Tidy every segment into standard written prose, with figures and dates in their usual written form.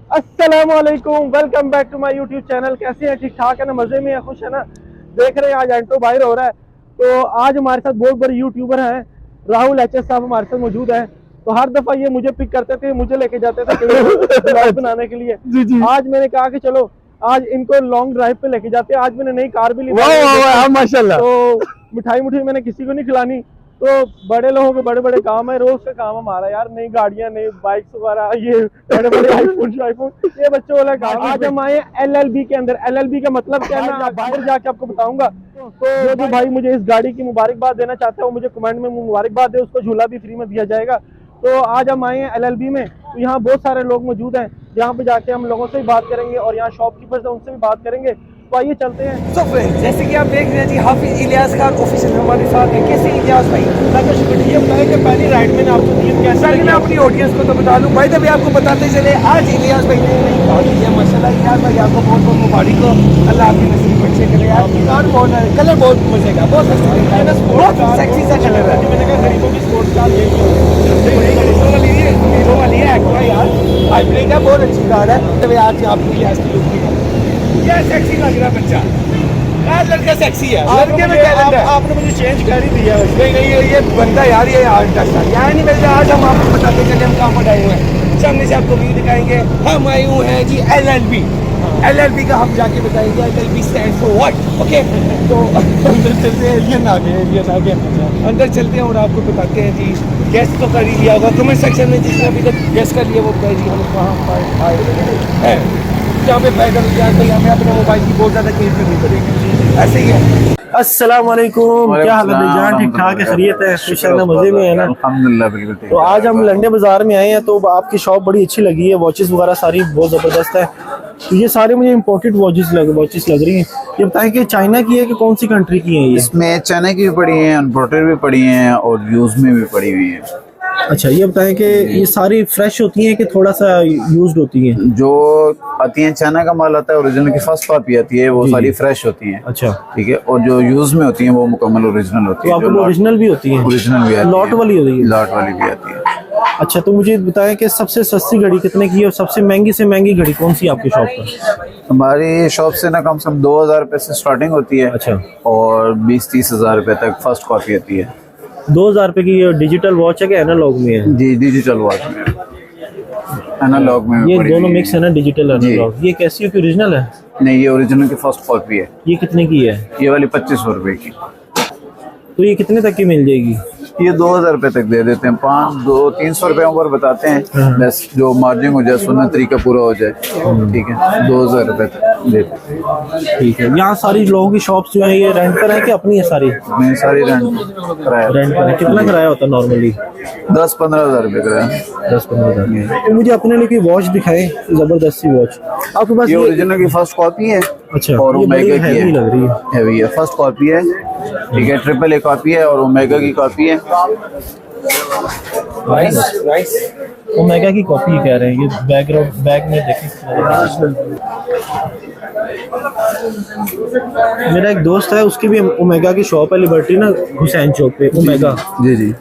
अस्सलामुअलैकुम, welcome back to my YouTube channel. कैसे हैं? ठीक ठाक है ना? मजे में है? खुश है ना? देख रहे हैं आज एंट्रो बाहर हो रहा है। तो आज हमारे साथ बहुत बड़े यूट्यूबर हैं, राहुल एच एस साहब हमारे साथ मौजूद हैं। तो हर दफा ये मुझे पिक करते थे, मुझे लेके जाते थे ब्लॉग बनाने के लिए। जी जी। आज मैंने कहा कि चलो आज इनको लॉन्ग ड्राइव पे लेके जाते हैं। आज मैंने नई कार भी ली। वाह वाह वाह, माशाल्लाह। तो मिठाई मैंने किसी को नहीं खिलानी। तो बड़े लोगों के बड़े बड़े काम है, रोज का काम हमारा यार। नई गाड़ियां, नई बाइक्स वगैरह, ये बड़े बड़े आईफोन ये बच्चों वाला काम। आज हम आए LLB के अंदर। LLB का मतलब क्या है मैं बाहर जाके आपको बताऊंगा। तो जो भाई मुझे इस गाड़ी की मुबारकबाद देना चाहता है वो मुझे कमेंट में मुबारकबाद दे, उसको झूला भी फ्री में दिया जाएगा। तो आज हम आए हैं LLB में। तो यहाँ बहुत सारे लोग मौजूद हैं, यहाँ पे जाके हम लोगों से भी बात करेंगे और यहाँ शॉपकीपर्स हैं उनसे भी बात करेंगे। तो आइए चलते हैं। तो फ्रेंड्स, जैसे कि आप देख रहे हैं जी, हाफिज इलियास खान ऑफिशियल हमारे साथ है। कैसे इलियास भाई? ये बताया कि पहली राइड में आपको दी कैसा मैं अपनी ऑडियंस को तो बता दूं भाई, तभी आपको बताते चले आज इलियास भाई ने नई कार ली है। माशाल्लाह इलियास भाई, आपको बहुत बहुत मुबारक हो। अल्लाह आपकी नसीब अच्छे करे। आपकी कार बहुत है, कलर बहुत मजे का, बहुत अच्छा है ना, बहुत सेक्सी सा कलर है। मैंने कहा गरीबों की स्पोर्ट्स कार यही हीरो वाली है एक्टिवा यार, हाइब्रिड है, बहुत अच्छी कार है। तभी आज आपको इलियास की लुक दिखा, क्या सेक्सी लग रहा है बच्चा यार। लड़का सेक्सी है, लड़के में टैलेंट है। आपने मुझे चेंज कर ही दिया। नहीं नहीं, ये बनता है यार, ये आर्टिस्ट है यार। नहीं मिलता। आज हम आपको बताते चले हम कहाँ पर आए हुए हैं। सामने से आपको व्यू दिखाएंगे। हम आए हुए हैं जी LLB। LLB का हम जाके बताएंगे LLB stand for what. Okay, तो अंदर चलते हैं। एलियन आ गए अंदर चलते हैं और आपको बताते हैं जी। गेस्ट तो कर ही लिया होगा कमेंट सेक्शन में, जिसने अभी तक गेस्ट कर लिया वो बताए जी हम कहाँ पर आए हैं। जहाँ पे पैदल भाई हमें अपने मोबाइल की बहुत ज़्यादा केयर करनी पड़ेगी। ऐसे ही है। अस्सलाम वालेकुम, क्या हाल है जान? ठीक ठाक है? खैरियत है? खुश है ना? मजे में है ना? अल्हम्दुलिल्लाह बिल्कुल। तो आज हम लंडे बाजार में आए हैं। तो आपकी शॉप बड़ी अच्छी लगी है, वॉचेस वगैरह सारी बहुत जबरदस्त है। तो ये सारे मुझे इम्पोर्टेड वॉचेस लग रही हैं। ये बताएं कि चाइना की है कि कौन सी कंट्री की है ये? इसमें चाइना की भी पड़ी हैं, इम्पोर्टेड भी पड़ी हैं और यूज में भी पड़ी हुई हैं। अच्छा, ये बताएं कि ये सारी फ्रेश होती हैं कि थोड़ा सा यूज्ड होती हैं? जो आती हैं चाइना का माल आता है, ओरिजिनल की फर्स्ट कॉपी आती है, वो सारी फ्रेश होती हैं। अच्छा ठीक है। और जो यूज में होती हैं वो मुकम्मल ओरिजिनल होती तो है। आपको ओरिजिनल भी होती है? ओरिजिनल भी आती है, लॉट वाली होती है? लॉट वाली भी आती है। अच्छा, तो मुझे बताएं कि सबसे सस्ती घड़ी कितने की है और सबसे महंगी से महंगी घड़ी कौन सी आपकी शॉप पर? हमारी शॉप से ना कम से कम 2000 रुपये से स्टार्टिंग होती है। अच्छा। और 20-30 हजार रुपये तक फर्स्ट कॉपी आती है। 2000 रुपए की ये डिजिटल वॉच है कि एनालॉग में है? जी, डिजिटल वॉच में, एनालॉग में ये पड़ी दोनों हुई मिक्स है ना, डिजिटल एनालॉग। ये कैसी है कि ओरिजिनल है? नहीं, ये ओरिजिनल की फर्स्ट कॉपी है। ये कितने की है? ये वाली 2500 रुपए की। तो ये कितने तक की मिल जाएगी? ये 2000 रुपए तक दे देते हैं। 300 रुपए ऊपर बताते हैं, बस जो मार्जिन हो जाए, सुनना तरीका पूरा हो जाए। ठीक है, 2000 रुपए तक देते हैं। ठीक है। यहाँ सारी लोगों की शॉप्स जो है ये रेंट पर है कि अपनी है सारी? मैं सारी रेंट कराया। रेंट पर है। कितना किराया होता है नॉर्मली? 10-15 हजार रुपए कराया। 10-15 हजार। तो मुझे अपने लिए कोई वॉच दिखाए, जबरदस्त सी वॉच आपके पास? ये ओरिजिनल की फर्स्ट कॉपी है। अच्छा, और ओमेगा की है, लग रही है। हैवी है, फर्स्ट कॉपी है। ठीक है, AAA कॉपी है और ओमेगा की कॉपी है। नाइस। ओमेगा की कॉपी कह रहे हैं। ये बैग में देखें। मेरा एक दोस्त है, उसकी भी ओमेगा की शॉप है, लिबर्टी ना, हुसैन चौक पे ओमेगा। जी जी।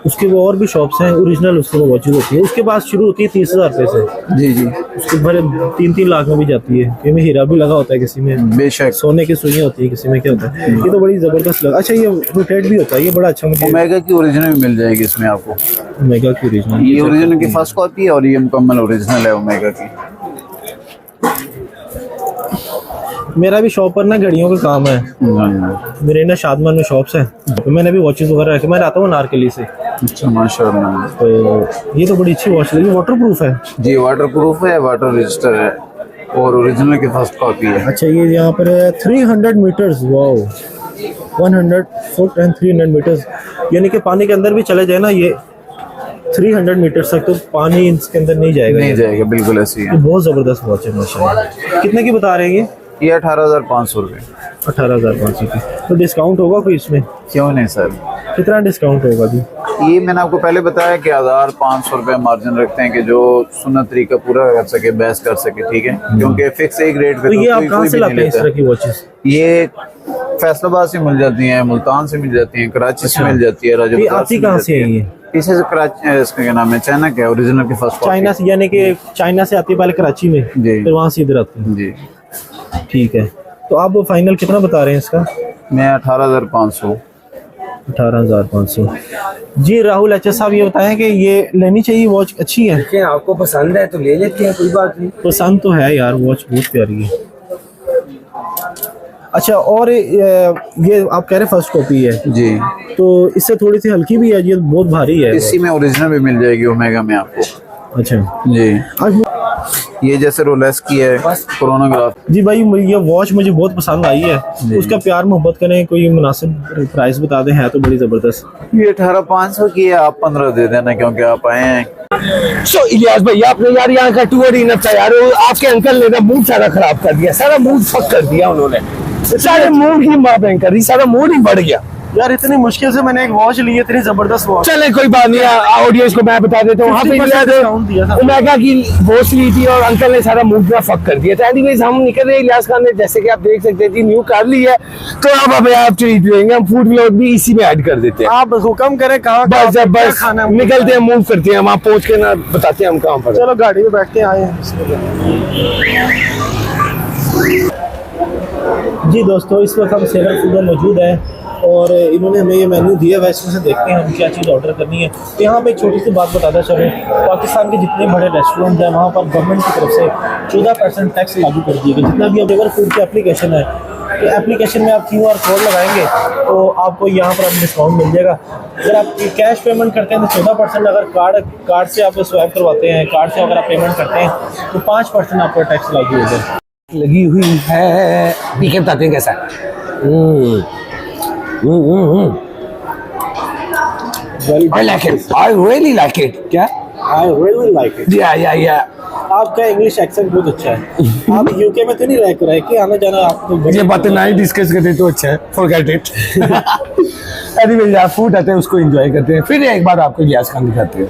उसके वो और भी शॉप्स हैं, ओरिजिनल उसके वो वॉचेज होती है। उसके पास शुरू होती है 30,000 रुपए से। जी जी। उसके भरे 3-3 लाख में भी जाती है। किसी में हीरा भी लगा होता है, किसी में बेशक सोने की सुइयां होती है, किसी में क्या होता है। ये तो बड़ी जबरदस्त लगा। अच्छा, ये रोटेट भी होता है, ये बड़ा अच्छा। मुझे ओमेगा की ओरिजिनल मिल जाएगी इसमें आपको। ओमेगा की ओरिजिनल, ये ओरिजिनल की फर्स्ट कॉपी है और ये मुकम्मल ओरिजिनल है ओमेगा की। मेरा भी शॉप पर ना घड़ियों का काम है। मेरे ना शादमान में शॉप्स है, तो मैंने भी वॉचेस वगैरह रखे। मैं आता हूँ नारकली से। अच्छा, माशाल्लाह। तो ये तो बड़ी अच्छी वॉच लगी। वाटर प्रूफ है? जी, वाटर प्रूफ है, वाटर रजिस्टर है और ओरिजिनल की फर्स्ट कॉपी है। अच्छा, ये यहाँ पर 300 metres. Wow, 100 foot and 300 metres, यानी कि पानी के अंदर भी चले जाए ना ये 300 मीटर्स तक, तो पानी इसके अंदर नहीं जाएगा। नहीं जाएगा, बिल्कुल ऐसी है। बहुत जबरदस्त वॉच है माशाल्लाह। कितने की बता रहे हैं ये 18,500 रुपये। 18,500 की। तो डिस्काउंट होगा कोई इसमें? क्यों नहीं सर, कितना डिस्काउंट होगा जी? ये मैंने आपको पहले बताया कि 1500 रुपये मार्जिन रखते हैं कि जो सुन्नत तरीका पूरा कर सके, बहस कर सके। ठीक है, क्योंकि फिक्स एक रेट पे तो ये आप कहाँ से लाते हैं इस तरह की वॉचेस? ये फैसलाबाद से मिल जाती हैं, मुल्तान से मिल जाती हैं, कराची से मिल जाती है, ये राजस्थान आती कहाँ से है ये? पीछे से कराची, इसका क्या नाम है, चाइना का ओरिजिनल की फर्स्ट चाइना से, यानी कि चाइना से आती है पहले कराची में, जी। फिर वहाँ से इधर आती है। जी। ठीक है, तो आप फाइनल कितना बता रहे हैं इसका? मैं 18,500। 18,500। जी राहुल अच्छा साहब, ये बताएं कि ये लेनी चाहिए वॉच, अच्छी है? देखिए आपको पसंद है तो ले लेते हैं, कोई बात नहीं। पसंद तो है यार, वॉच बहुत प्यारी है। अच्छा, और ये आप कह रहे फर्स्ट कॉपी है जी। तो इससे थोड़ी सी हल्की भी है, ये बहुत भारी है। इसी में ओरिजिनल भी मिल जाएगी ओमेगा में आपको। अच्छा जी। आज ये जैसे रोलेक्स की है क्रोनोग्राफ। जी भाई, ये वॉच मुझे बहुत पसंद आई है, उसका प्यार मोहब्बत करें, कोई मुनासिब प्राइस बता दें, है तो बड़ी जबरदस्त। ये 18,500 की है, आप 15 दे देना क्योंकि आप आए हैं। सो इलियास भाई, आपने यार यहाँ का टूर ही न था यार, आपके अंकल ने ना मूड सारा खराब कर दिया, सारा मूड फक कर दिया उन्होंने, सारे मूड ही माँ बहन कर दी, सारा मूड ही बढ़ गया यार इतनी मुश्किल से मैंने एक वॉच ली है, इतनी जबरदस्त वॉच। चले कोई बात नहीं, ऑडियंस को मैं बता देता हूँ, वहाँ पे डिस्काउंट दिया था। ओमेगा की वॉच ली थी और अंकल ने सारा मूड पूरा फक कर दिया था। एनीवेज हम निकल रहे हैं, इलियास खान ने जैसे कि आप देख सकते हैं न्यू कार ली है, तो अब हमें आप ट्रीट लेंगे, हम फूड व्लॉग भी इसी में ऐड कर देते हैं। आप हुक्म करें कहाँ बस जब क्या बस खाना है? निकलते हैं, मूव करते हैं, वहाँ पहुँच के ना बताते हैं हम कहाँ पर हैं। चलो गाड़ी में बैठते हैं, आए जी दोस्तों, इस वक्त हम सेवन फूड में मौजूद है और इन्होंने हमें ये मेन्यू दिया है, इसमें से देखते हैं हम क्या चीज़ ऑर्डर करनी है। तो यहाँ पे एक छोटी सी बात बताता चलें, पाकिस्तान के जितने बड़े रेस्टोरेंट हैं वहाँ पर गवर्नमेंट की तरफ से 14% टैक्स लागू कर दिया गया। जितना भी अवेलेबल फूड की एप्लीकेशन है, तो एप्लीकेशन में आप QR कोड लगाएंगे तो आपको यहाँ पर डिस्काउंट मिल जाएगा। अगर आप कैश पेमेंट करते हैं तो 14%, अगर कार्ड से आप स्वैप करवाते हैं, कार्ड से अगर आप पेमेंट करते हैं तो 5% आपका टैक्स लागू हो जाएगा। लगी हुई है, पी के बताते हैं कैसा I like it. I really like it. क्या? I really like it. Yeah. आपका इंग्लिश एक्सेंट बहुत अच्छा है। आप यूके में तो नहीं रह के आना जाना आप तो ये बातें ना ही डिस्कस करते तो अच्छा है, forget it. एनीवे यार, फूड आते हैं उसको एंजॉय करते हैं, फिर एक बार आपको इलियास खान दिखाते हैं।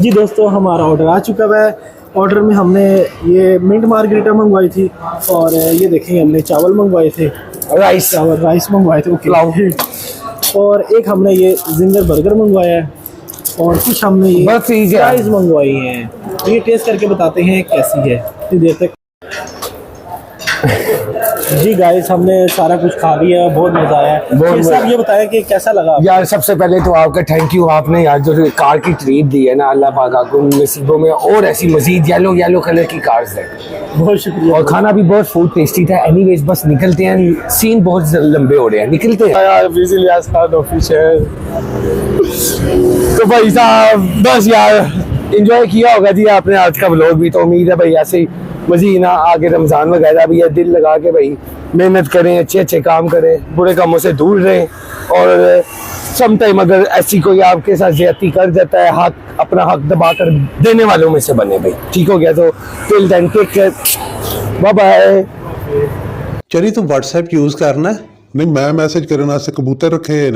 जी दोस्तों, हमारा ऑर्डर आ चुका है। ऑर्डर में हमने ये मिंट मार्गरीटा मंगवाई थी और ये देखें हमने चावल मंगवाए थे, राइस मंगवाए थे, ओके। और एक हमने ये जिंगर बर्गर मंगवाया है और कुछ हमने ये बस ठीक है। फ्राइज मंगवाई हैं। तो ये टेस्ट करके बताते हैं कैसी है इतनी देर तक। जी गाइस, हमने सारा कुछ खा लिया, बहुत मजा आया। बहुत साहब ये बताएं कि कैसा लगा आपको? यार सबसे पहले तो आपका थैंक यू, आपने यार जो कार की ट्रीट दी है ना, अल्लाह पाक आपको नसीबों में और ऐसी मजीद येलो कलर की कार्स है। बहुत शुक्रिया। और खाना भी बहुत फूड टेस्टी था। एनीवेज बस निकलते हैं, सीन बहुत लंबे हो रहे हैं, निकलते हैं यार। इलियास खान ऑफिशियल। तो भाई साहब बस यार एंजॉय किया होगा जी आपने आज का व्लॉग भी, तो उम्मीद है भाई ऐसे ही मजीद ना आगे रमज़ान वगैरह भी है, दिल लगा के भाई मेहनत करें, अच्छे काम करें, बुरे कामों से दूर रहें। और सम टाइम अगर ऐसी कोई आपके साथ ज्यादती कर जाता है, अपना हक दबा कर देने वालों में से बने भाई। ठीक हो गया, तो till then take care, bye bye. चली तू WhatsApp यूज करना? नहीं, मैं मैसेज करने वास्ते कबूतर रखे हैं।